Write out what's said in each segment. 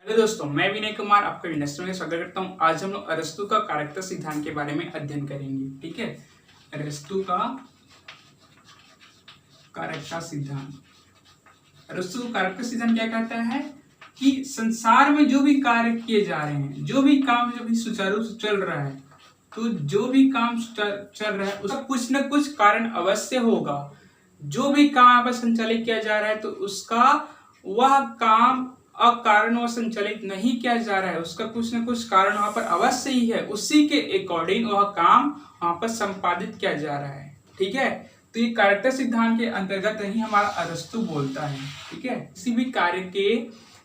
Hello दोस्तों, मैं विनय कुमार आपका इंडस्ट्री में स्वागत करता हूं। आज हम लोग अरस्तू का कारकता सिद्धांत के बारे में अध्ययन करेंगे। ठीक है, अरस्तू का कारकता सिद्धांत। अरस्तू कारकता सिद्धांत क्या कहता है कि संसार में जो भी कार्य किए जा रहे हैं, जो भी काम जो भी सुचारू रूप से चल रहा है, तो जो भी काम चल रहा है उसका कुछ न कुछ कारण अवश्य होगा। जो भी काम पर संचालित किया जा रहा है तो उसका वह काम अकारणवश संचालित नहीं किया जा रहा है, उसका कुछ न कुछ कारण वहां पर अवश्य ही है। उसी के अकॉर्डिंग वह काम वहां पर संपादित किया जा रहा है। ठीक है, तो ये कारकता सिद्धांत के अंतर्गत ही हमारा अरस्तू बोलता है। ठीक है, किसी भी कार्य के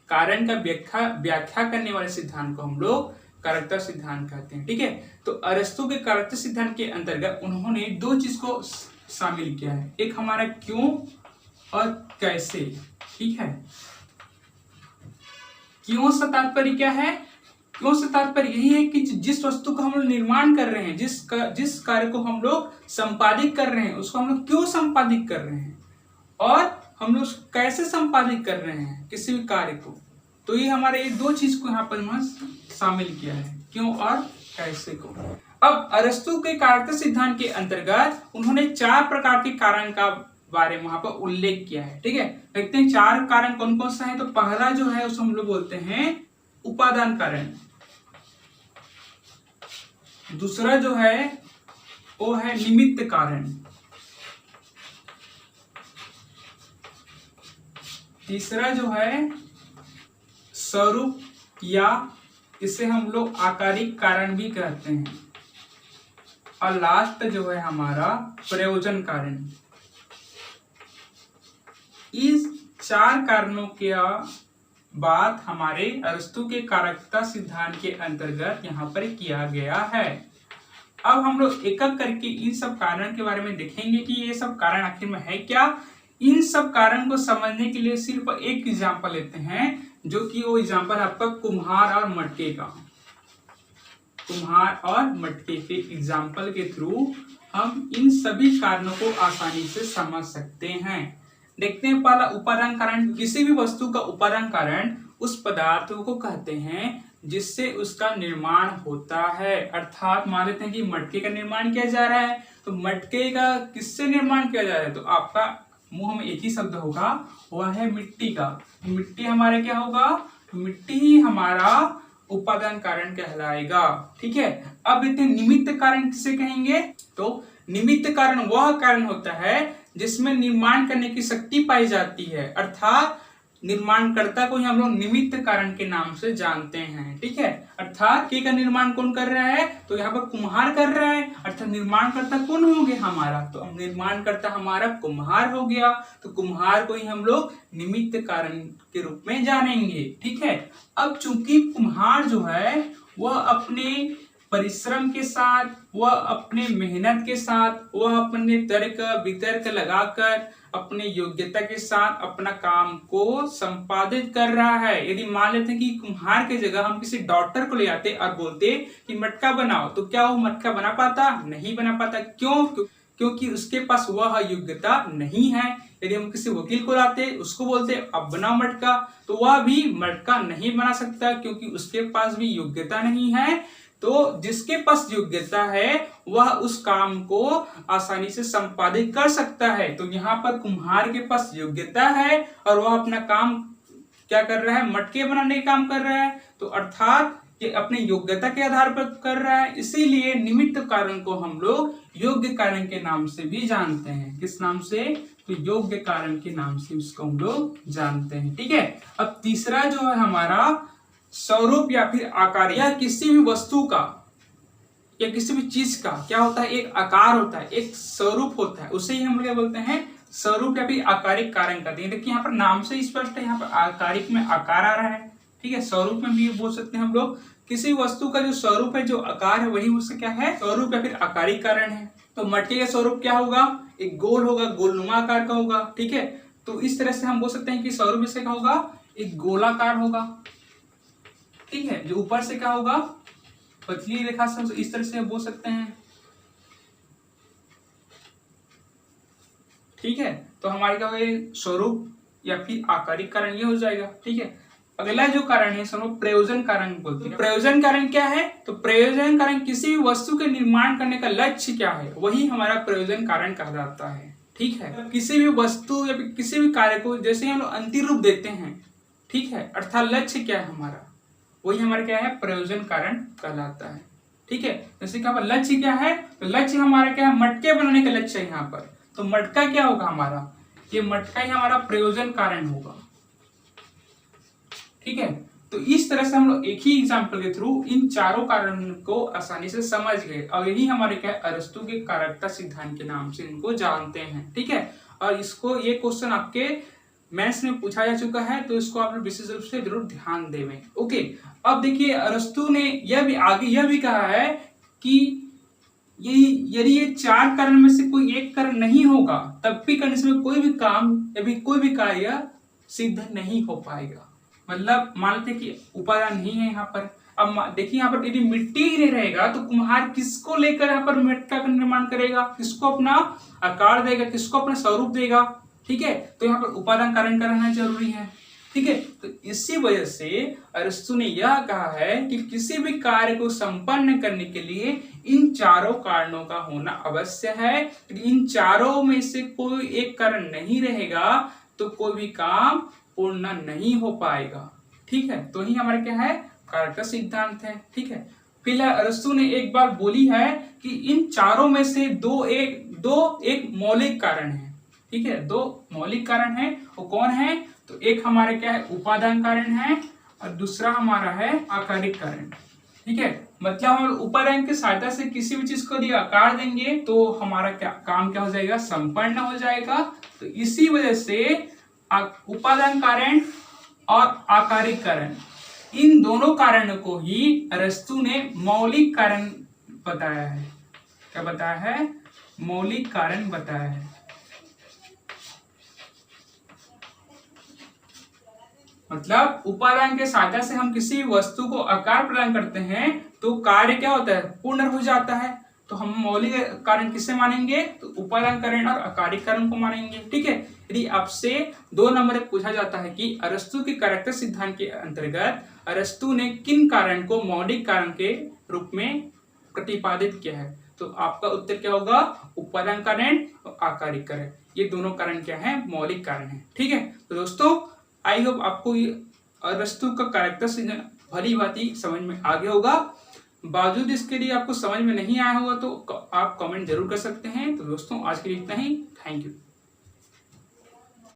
कारण का व्याख्या करने वाले सिद्धांत को हम लोग कारकता सिद्धांत कहते हैं। ठीक है, तो अरस्तू के कारकता सिद्धांत के अंतर्गत उन्होंने दो चीज को शामिल किया है, एक हमारा क्यों और कैसे। ठीक है, क्यों से तात्पर्य क्या है? क्यों से तात्पर्य यही है कि जिस वस्तु का हम लोग निर्माण कर रहे हैं, जिस कार्य को हम लोग संपादित कर रहे हैं, उसको हम लोग क्यों संपादित कर रहे हैं और हम लोग कैसे संपादित कर रहे हैं किसी भी कार्य को। तो ये हमारे ये दो चीज को यहाँ पर शामिल किया है, क्यों और कैसे को। अब अरस्तू के कारकता सिद्धांत के अंतर्गत उन्होंने 4 प्रकार के कारण का बारे में वहां पर उल्लेख किया है। ठीक है, देखते हैं 4 कारण कौन कौन सा है। तो पहला जो है उसको हम लोग बोलते हैं उपादान कारण। दूसरा जो है वो है निमित्त कारण। तीसरा जो है स्वरूप या इसे हम लोग आकारिक कारण भी कहते हैं। और लास्ट जो है हमारा प्रयोजन कारण। इस 4 कारणों के बात हमारे अरस्तू के कारकता सिद्धांत के अंतर्गत यहाँ पर किया गया है। अब हम लोग एक एक करके इन सब कारण के बारे में देखेंगे कि ये सब कारण आखिर में है क्या। इन सब कारण को समझने के लिए सिर्फ एक एग्जाम्पल लेते हैं, जो कि वो एग्जाम्पल आपका कुम्हार और मटके का। कुम्हार और मटके के एग्जाम्पल के थ्रू हम इन सभी कारणों को आसानी से समझ सकते हैं। देखते हैं पहला उपादान कारण। किसी भी वस्तु का उपादान कारण उस पदार्थ को कहते हैं जिससे उसका निर्माण होता है। अर्थात मान लेते हैं कि मटके का निर्माण किया जा रहा है, तो मटके का किससे निर्माण किया जा रहा है? तो आपका मुंह में एक ही शब्द होगा, वह है मिट्टी का। मिट्टी हमारा क्या होगा? मिट्टी ही हमारा उपादान कारण कहलाएगा। ठीक है, अब देखते हैं निमित्त कारण किसे कहेंगे। तो निमित्त कारण वह कारण होता है जिसमें निर्माण करने की शक्ति पाई जाती है, अर्थात निर्माणकर्ता को हम लोग निमित्त कारण के नाम से जानते हैं। ठीक है, अर्थात के का निर्माण कौन कर रहा है? तो यहाँ पर कुम्हार कर रहा है, अर्थात निर्माणकर्ता कौन हो गया हमारा? तो निर्माणकर्ता हमारा कुम्हार हो गया। तो कुम्हार को ही हम लोग निमित्त कारण के रूप में जानेंगे। ठीक है, अब चूंकि कुम्हार जो है वह अपने परिश्रम के साथ, वह अपने मेहनत के साथ, वह अपने तर्क वितर्क लगाकर अपने योग्यता के साथ अपना काम को संपादित कर रहा है। यदि मान लेते हैं कि कुम्हार की जगह हम किसी डॉक्टर को ले आते और बोलते कि मटका बनाओ, तो क्या वो मटका बना पाता? नहीं बना पाता। क्यों? क्योंकि उसके पास वह योग्यता नहीं है। यदि हम किसी वकील को लाते, उसको बोलते अब बनाओ मटका, तो वह भी मटका नहीं बना सकता, क्योंकि उसके पास भी योग्यता नहीं है। तो जिसके पास योग्यता है वह उस काम को आसानी से संपादित कर सकता है। तो यहाँ पर कुम्हार के पास योग्यता है और वह अपना काम क्या कर रहा है? मटके बनाने का काम कर रहा है। तो अर्थात ये अपने योग्यता के आधार पर कर रहा है। इसीलिए निमित्त कारण को हम लोग योग्य कारण के नाम से भी जानते हैं। किस नाम से? तो योग्य कारण के नाम से उसको हम लोग जानते हैं। ठीक है, अब तीसरा जो है हमारा स्वरूप या फिर आकार। या किसी भी वस्तु का या किसी भी चीज का क्या होता है? एक आकार होता है, एक स्वरूप होता है, उसे ही हम लोग बोलते हैं स्वरूप या फिर आकारिक कारण कहते हैं। देखिए यहाँ पर नाम से स्पष्ट है, यहाँ पर आकारिक में आकार आ रहा है। ठीक है, स्वरूप में भी बोल सकते हैं हम लोग। किसी वस्तु का जो स्वरूप है, जो आकार है, वही उससे क्या है? स्वरूप या फिर आकारिक कारण है। तो मटके का स्वरूप क्या होगा? एक गोल होगा, गोलनुमा आकार का होगा। ठीक है, तो इस तरह से हम बोल सकते हैं कि स्वरूप इससे क्या होगा? एक गोलाकार होगा। ठीक है, जो ऊपर से क्या होगा? पतली रेखा से, इस तरह से बोल सकते हैं। ठीक है, तो हमारे क्या होगा? स्वरूप या फिर आकारिक कारण ये हो जाएगा। ठीक है, अगला जो कारण है इसको प्रयोजन कारण बोलते हैं। प्रयोजन कारण क्या है? तो प्रयोजन कारण किसी भी वस्तु के निर्माण करने का लक्ष्य क्या है, वही हमारा प्रयोजन कारण कहलाता है। ठीक है, किसी भी वस्तु या किसी भी कार्य को जैसे हम लोग अंतिम रूप देते हैं, ठीक है, अर्थात लक्ष्य क्या है हमारा, वही हमारा क्या है, प्रयोजन कारण कहलाता है। ठीक है, जैसे कि लक्ष्य क्या है, तो लक्ष्य हमारा क्या है, मटके बनाने का लक्ष्य है यहाँ पर, तो मटका क्या होगा हमारा, ये मटका ही हमारा प्रयोजन कारण होगा। ठीक है, तो इस तरह से हम लोग एक ही एग्जाम्पल के थ्रू इन चारों कारणों को आसानी से समझ गए और यही हमारे क्या है, अरस्तु के कारकता सिद्धांत के नाम से इनको जानते हैं। ठीक है, और इसको ये क्वेश्चन आपके मैथ्स में पूछा जा चुका है, तो इसको आप विशेष रूप से जरूर ध्यान देवें। ओके, अब देखिए अरस्तु ने यह भी आगे यह भी कहा है कि यदि ये चार कारण में से कोई एक कारण नहीं होगा तब भी कंडीशन में कोई भी काम या भी कोई भी कार्य सिद्ध नहीं हो पाएगा। मतलब मानते कि उपादान नहीं है यहाँ पर। अब देखिए यहाँ पर यदि मिट्टी ही नहीं रहेगा तो कुम्हार किसको लेकर यहाँ पर मटका का निर्माण करेगा, किसको अपना आकार देगा, किसको अपना स्वरूप देगा। ठीक है, तो यहाँ पर उपादान कारण का रहना जरूरी है। ठीक है, तो इसी वजह से अरस्तु ने यह कहा है कि किसी भी कार्य को संपन्न करने के लिए इन चारों कारणों का होना अवश्य है। इन चारों में से कोई एक कारण नहीं रहेगा तो कोई भी काम पूर्ण नहीं हो पाएगा। ठीक है, तो ही हमारा क्या है, कारक सिद्धांत है। ठीक है, फिलहाल अरस्तु ने एक बार बोली है कि इन चारों में से दो एक मौलिक कारण है। ठीक है, दो मौलिक कारण है, वो कौन है, तो एक हमारे क्या है, उपादान कारण है और दूसरा हमारा है आकारिक कारण। ठीक है, मतलब हम उपादान की सहायता से किसी भी चीज को यदि आकार देंगे तो हमारा क्या काम क्या हो जाएगा, संपन्न हो जाएगा। तो इसी वजह से उपादान कारण और आकारिक कारण, इन दोनों कारणों को ही अरस्तु ने मौलिक कारण बताया है। क्या बताया है, मौलिक कारण बताया है। मतलब उपादान के सहायता से हम किसी वस्तु को आकार प्रदान करते हैं तो कार्य क्या होता है, पूर्ण हो जाता है। तो हम मौलिक कारण किसे मानेंगे, तो उपादान कारण और आकारिक कारण को मानेंगे। ठीक है, यदि आपसे 2 नंबर पूछा जाता है कि अरस्तु के कारकता सिद्धांत के अंतर्गत अरस्तु ने किन कारण को मौलिक कारण के रूप में प्रतिपादित किया है, तो आपका उत्तर क्या होगा, उपादान कारण और आकारिक कारण, ये दोनों कारण क्या है, मौलिक कारण है। ठीक है, तो दोस्तों आई होप आपको ये अरस्तु का कारकता सिद्धांत भली भांति समझ में आ गया होगा। बावजूद इसके लिए आपको समझ में नहीं आया होगा तो आप कमेंट जरूर कर सकते हैं। तो दोस्तों आज के लिए इतना ही, थैंक यू।